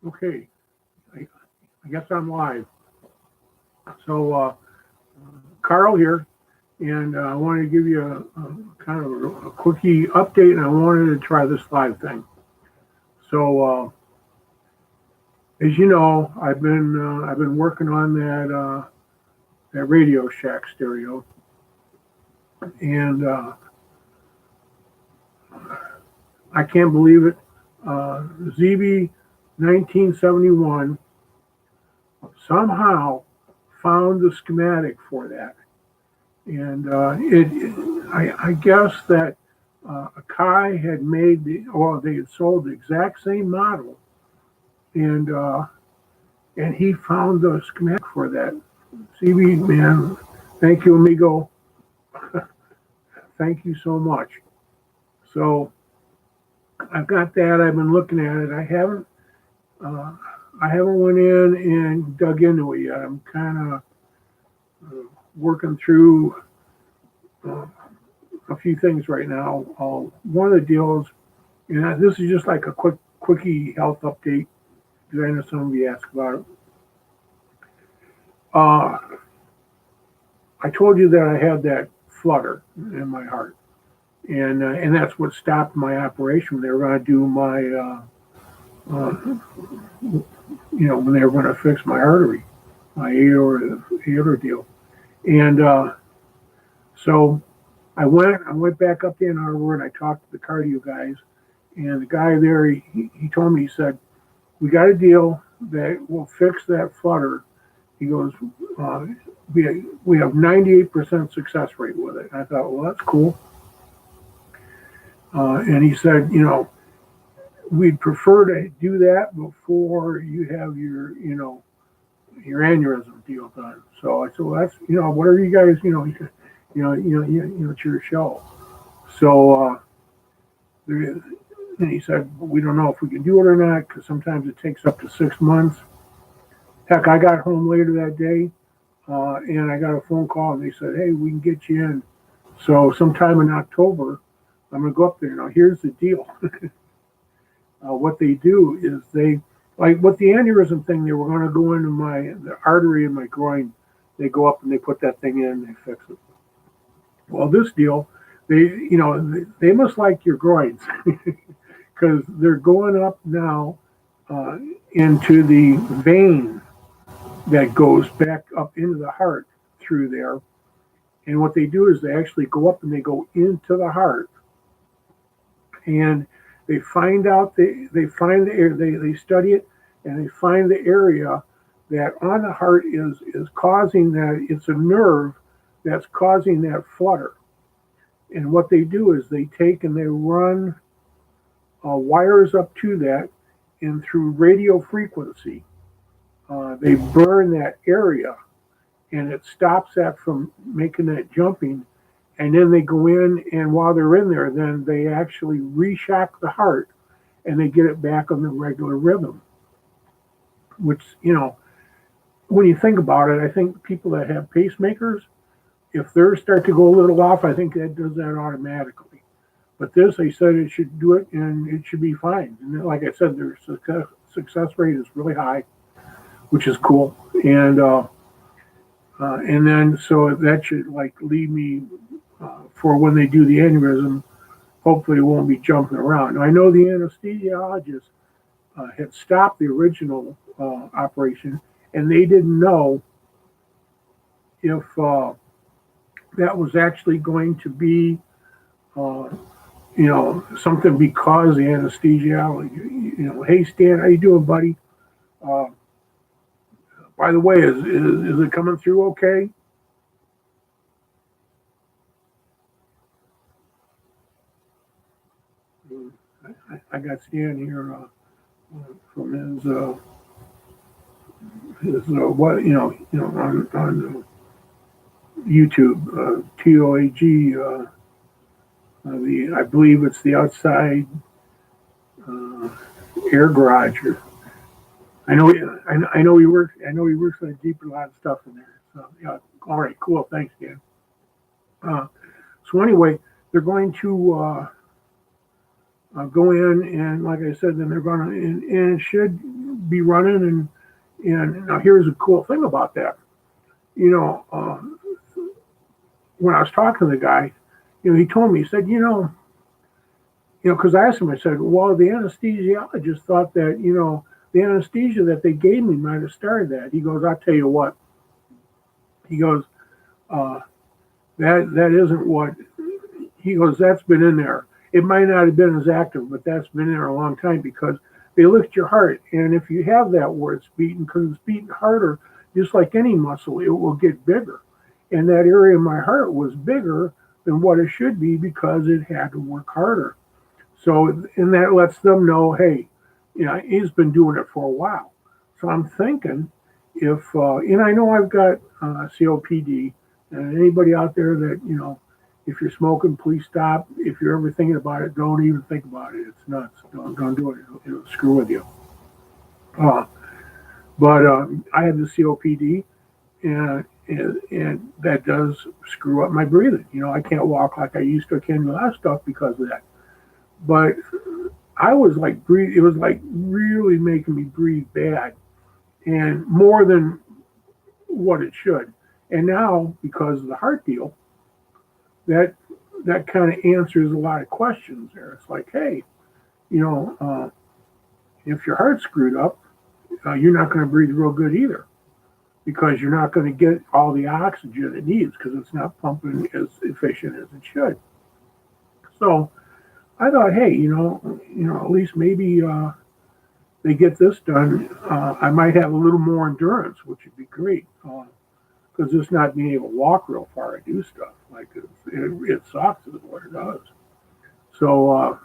Okay, I guess I'm live. So, Carl here, and I wanted to give you a kind of a quickie update, and I wanted to try this live thing. So, as you know, I've been working on that Radio Shack stereo, and I can't believe it. ZB 1971 somehow found the schematic for that. And I guess that Akai had made they had sold the exact same model, and and he found the schematic for that. CB man, thank you, amigo. Thank you so much. So I've got that. I've been looking at it. Uh, I haven't went in and dug into it yet. I'm kind of working through uh, a few things right now. One of the deals, and this is just like a quickie health update because I know some of you asked about it. Uh, I told you that I had that flutter in my heart, and that's what stopped my operation. They were going to do my, when they were going to fix my artery, my aorta deal, and so I went back up to Ann Arbor and I talked to the cardio guys, and the guy there he told me, he said, we got a deal that will fix that flutter. He goes, uh, we have 98% success rate with it. And I thought, well, that's cool. And he said, we'd prefer to do that before you have your aneurysm deal done. So I said, well, that's, whatever you guys, it's your show. So, and he said, we don't know if we can do it or not because sometimes it takes up to 6 months. Heck, I got home later that day and I got a phone call and they said, hey, we can get you in. So sometime in October, I'm going to go up there. Now, here's the deal. What they do is like with the aneurysm thing, they were going to go into the artery in my groin. They go up and they put that thing in and they fix it. Well, this deal, they must like your groins because they're going up now uh, into the vein that goes back up into the heart through there. And what they do is they actually go up and they go into the heart, and they find out they find the area, they study it, and they find the area that on the heart is causing that. It's a nerve that's causing that flutter. And what they do is they take and they run wires up to that, and through radio frequency, they burn that area, and it stops that from making that jumping. And then they go in, and while they're in there, then they actually reshock the heart, and they get it back on the regular rhythm. Which, when you think about it, I think people that have pacemakers, if theirs start to go a little off, I think that does that automatically. But this, they said it should do it, and it should be fine. And like I said, their success rate is really high, which is cool. And then so that should like lead me for when they do the aneurysm. Hopefully, it won't be jumping around. Now, I know the anesthesiologist had stopped the original operation, and they didn't know if that was actually going to be, uh, something because the anesthesiologist. Hey Stan, how you doing, buddy? Uh, by the way, is it coming through okay? I got Stan here from his what on YouTube, TOAG. The I believe it's the outside uh, air garage. I know he works. I know he works on a deep a lot of stuff in there. So yeah, all right, cool. Thanks, Dan. Uh, so anyway, they're going to go in and, like I said, then they're going to and it should be running. And now here's a cool thing about that. When I was talking to the guy, he told me, he said, because I asked him, I said, well, the anesthesiologist thought that, the anesthesia that they gave me might have started that. He goes, I'll tell you what. He goes, that isn't what. He goes, that's been in there. It might not have been as active, but that's been in there a long time because they lift your heart. And if you have that where it's beating, because it's beating harder, just like any muscle, it will get bigger. And that area of my heart was bigger than what it should be because it had to work harder. So, and that lets them know, hey, he's been doing it for a while. So I'm thinking if, and I know I've got COPD, and anybody out there that, if you're smoking, please stop. If you're ever thinking about it, don't even think about it. It's nuts. Don't do it. It'll screw with you. But I had the COPD, and that does screw up my breathing. I can't walk like I used to. I can't do a lot of stuff because of that. But I was like it was like really making me breathe bad, and more than what it should. And now, because of the heart deal, that kind of answers a lot of questions there. It's like, hey, if your heart's screwed up, you're not going to breathe real good either, because you're not going to get all the oxygen it needs because it's not pumping as efficient as it should. So I thought, hey, at least maybe they get this done. I might have a little more endurance, which would be great. Because just not being able to walk real far, I do stuff like it sucks is what it does. So,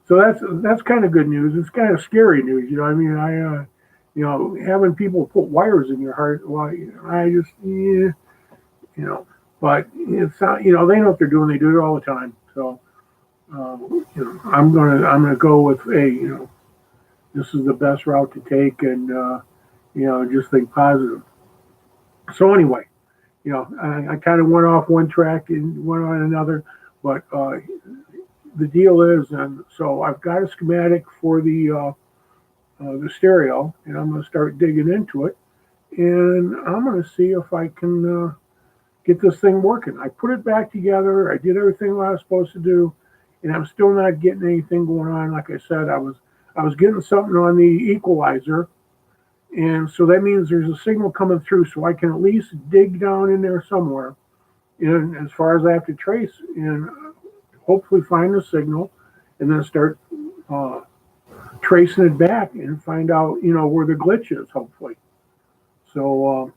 so that's kind of good news. It's kind of scary news, I mean, having people put wires in your heart. Well, I just, but it's not, they know what they're doing. They do it all the time. So, I'm gonna go with this is the best route to take, and just think positive. So anyway, I kind of went off one track and went on another, but the deal is, and so I've got a schematic for the stereo, and I'm going to start digging into it, and I'm going to see if I can get this thing working. I put it back together. I did everything I was supposed to do, and I'm still not getting anything going on. Like I said, I was getting something on the equalizer. And so that means there's a signal coming through, so I can at least dig down in there somewhere. And as far as I have to trace, and hopefully find the signal, and then start tracing it back and find out, where the glitch is, hopefully. So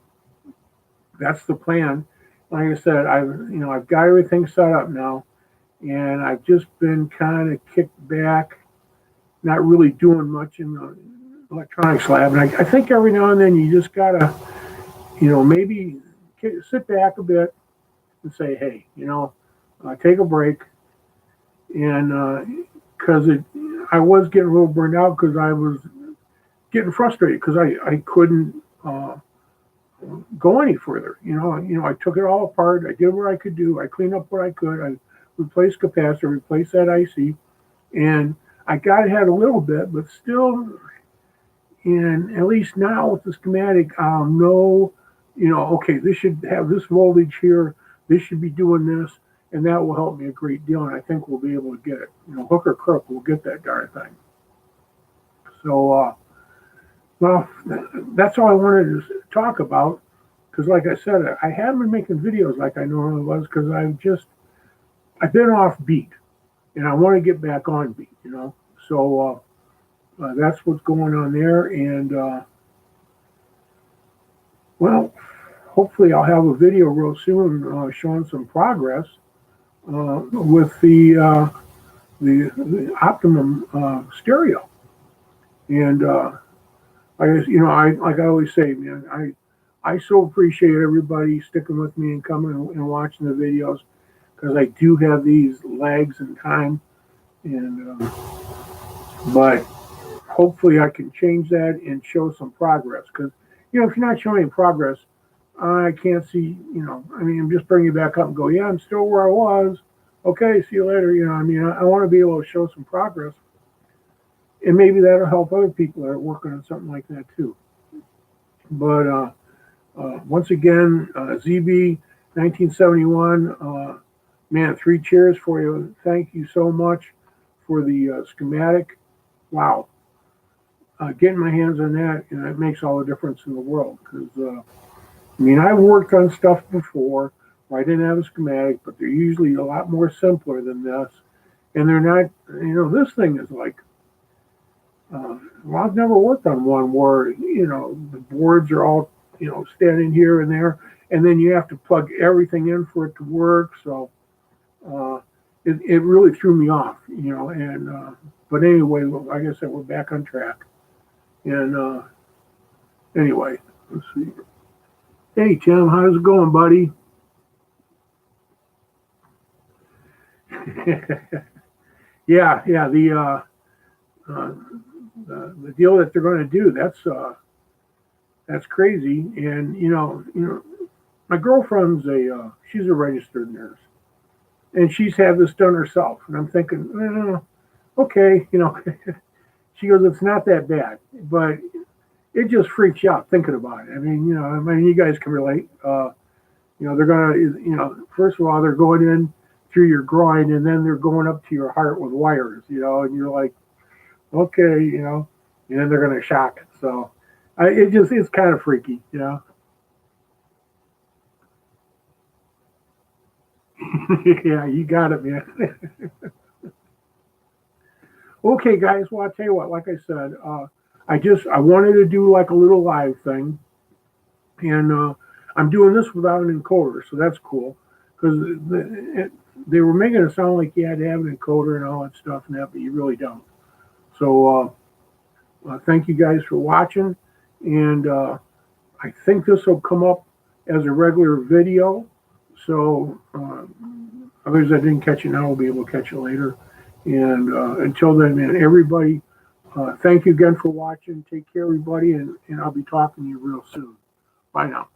that's the plan. Like I said, I've got everything set up now, and I've just been kind of kicked back, not really doing much in the electronics lab. And I think every now and then you just gotta, maybe sit back a bit and say, hey, take a break. And because I was getting a little burned out because I was getting frustrated because I couldn't go any further. I took it all apart. I did what I could do. I cleaned up what I could. I replaced capacitor, replaced that IC, and I got ahead a little bit, but still. And at least now with the schematic, I'll know, okay, this should have this voltage here. This should be doing this, and that will help me a great deal. And I think we'll be able to get it. Hook or crook, we'll get that darn thing. So, well, that's all I wanted to talk about. Because, like I said, I haven't been making videos like I normally was because I've been off beat, and I want to get back on beat. So. That's what's going on there, and well, hopefully I'll have a video real soon showing some progress with the Optimum stereo. And like I always say, man, I so appreciate everybody sticking with me and coming and watching the videos, because I do have these lags in time, and but hopefully I can change that and show some progress. Because, if you're not showing any progress, I can't see, I'm just bringing you back up and go, yeah, I'm still where I was. Okay, see you later. I want to be able to show some progress. and maybe that'll help other people that are working on something like that too. But once again, ZB 1971, man, 3 cheers for you. Thank you so much for the schematic. Wow. Getting my hands on that, and it makes all the difference in the world. Because, I mean, I've worked on stuff before where I didn't have a schematic, but they're usually a lot more simpler than this. And they're not, this thing is like, well, I've never worked on one where, the boards are all, standing here and there, and then you have to plug everything in for it to work. So it really threw me off, but anyway, like I said, we're back on track. And anyway, let's see. Hey, Tim, how's it going, buddy? Yeah, the deal that they're going to do, that's crazy. And my girlfriend's she's a registered nurse, and she's had this done herself. And I'm thinking, okay, she goes, it's not that bad, but it just freaks you out thinking about it. I mean, you guys can relate. They're gonna, first of all, they're going in through your groin, and then they're going up to your heart with wires, and you're like, okay, and then they're gonna shock it. So it's kind of freaky, Yeah, you got it, man. Okay, guys. Well, I'll tell you what. Like I said, I wanted to do like a little live thing, and I'm doing this without an encoder, so that's cool. Because they were making it sound like you had to have an encoder and all that stuff, and that, but you really don't. So thank you guys for watching, and I think this will come up as a regular video. So others that didn't catch it now will be able to catch it later. And until then, man, everybody, thank you again for watching. Take care, everybody, and I'll be talking to you real soon. Bye now.